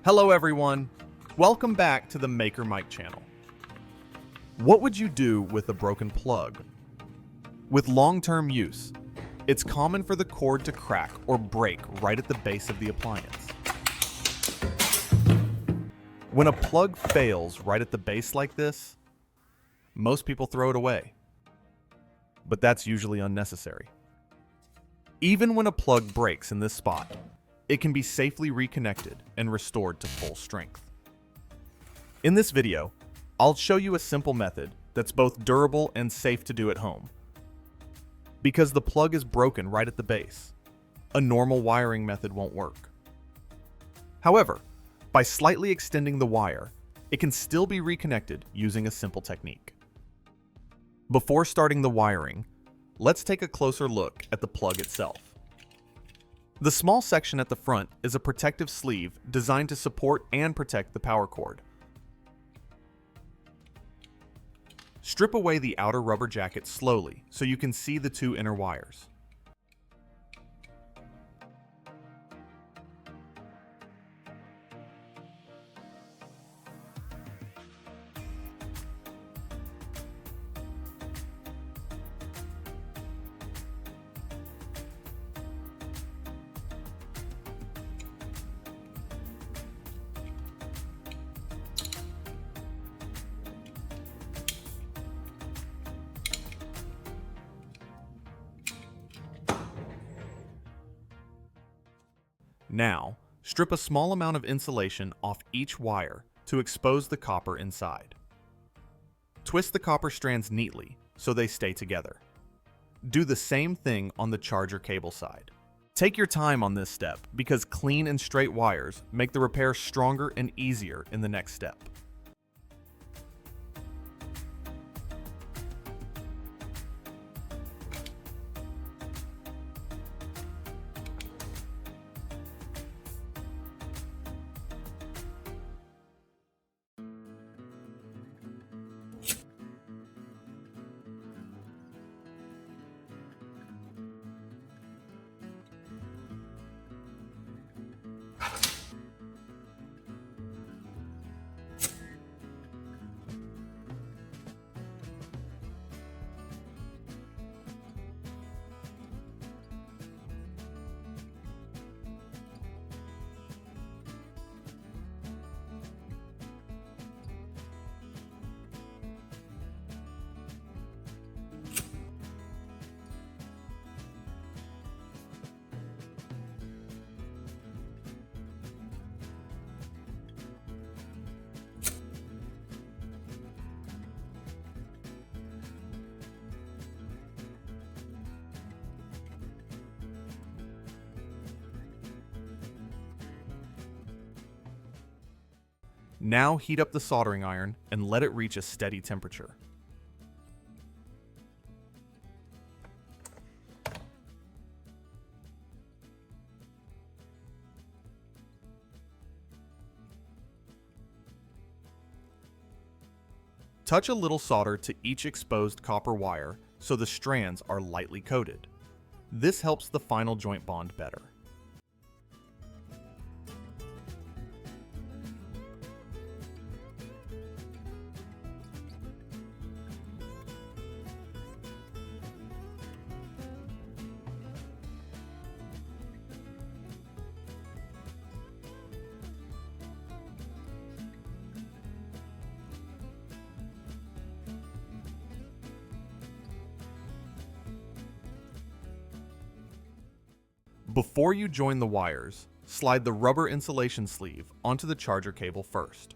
Hello everyone, welcome back to the Maker Mike channel. What would you do with a broken plug? With long-term use, it's common for the cord to crack or break right at the base of the appliance. When a plug fails right at the base like this, most people throw it away. But that's usually unnecessary. Even when a plug breaks in this spot, it can be safely reconnected and restored to full strength. In this video, I'll show you a simple method that's both durable and safe to do at home. Because the plug is broken right at the base, a normal wiring method won't work. However, by slightly extending the wire, it can still be reconnected using a simple technique. Before starting the wiring, let's take a closer look at the plug itself. The small section at the front is a protective sleeve designed to support and protect the power cord. Strip away the outer rubber jacket slowly so you can see the two inner wires. Now, strip a small amount of insulation off each wire to expose the copper inside. Twist the copper strands neatly so they stay together. Do the same thing on the charger cable side. Take your time on this step because clean and straight wires make the repair stronger and easier in the next step. Now heat up the soldering iron and let it reach a steady temperature. Touch a little solder to each exposed copper wire so the strands are lightly coated. This helps the final joint bond better. Before you join the wires, slide the rubber insulation sleeve onto the charger cable first.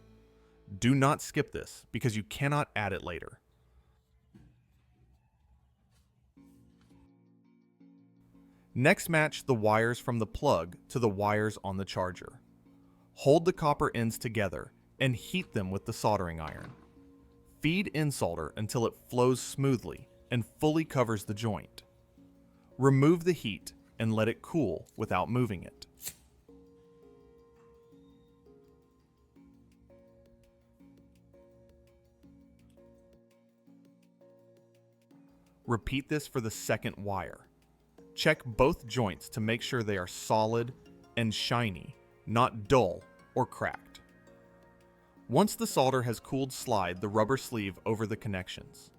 Do not skip this because you cannot add it later. Next, match the wires from the plug to the wires on the charger. Hold the copper ends together and heat them with the soldering iron. Feed in solder until it flows smoothly and fully covers the joint. Remove the heat and let it cool without moving it. Repeat this for the second wire. Check both joints to make sure they are solid and shiny, not dull, or cracked. Once the solder has cooled, slide the rubber sleeve over the connections.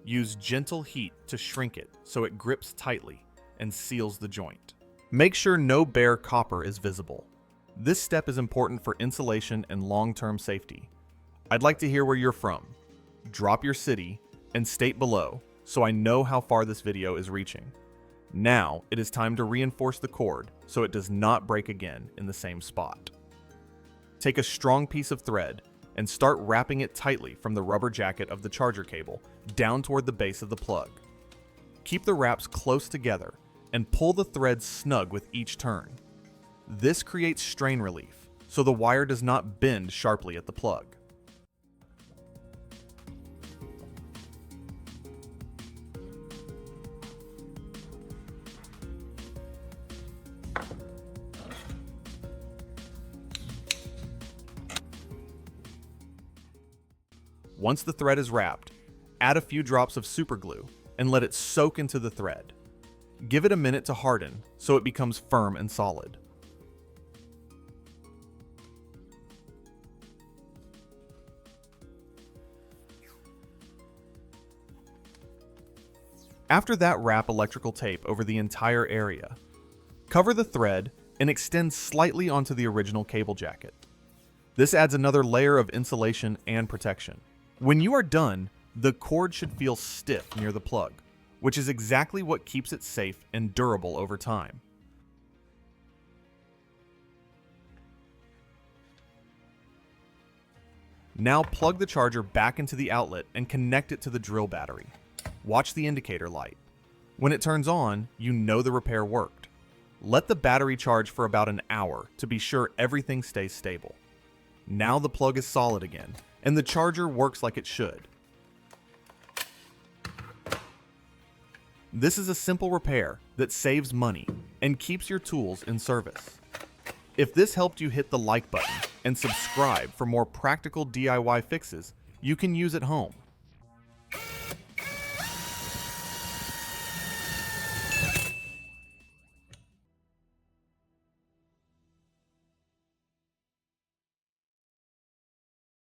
Use gentle heat to shrink it so it grips tightly and seals the joint. Make sure no bare copper is visible. This step is important for insulation and long-term safety. I'd like to hear where you're from. Drop your city and state below so I know how far this video is reaching. Now it is time to reinforce the cord so it does not break again in the same spot. Take a strong piece of thread and start wrapping it tightly from the rubber jacket of the charger cable down toward the base of the plug. Keep the wraps close together and pull the thread snug with each turn. This creates strain relief so the wire does not bend sharply at the plug. Once the thread is wrapped, add a few drops of super glue and let it soak into the thread. Give it a minute to harden so it becomes firm and solid. After that, wrap electrical tape over the entire area. Cover the thread and extend slightly onto the original cable jacket. This adds another layer of insulation and protection. When you are done, the cord should feel stiff near the plug, which is exactly what keeps it safe and durable over time. Now plug the charger back into the outlet and connect it to the drill battery. Watch the indicator light. When it turns on, you know the repair worked. Let the battery charge for about an hour to be sure everything stays stable. Now the plug is solid again, and the charger works like it should. This is a simple repair that saves money and keeps your tools in service. If this helped you, hit the like button and subscribe for more practical DIY fixes you can use at home.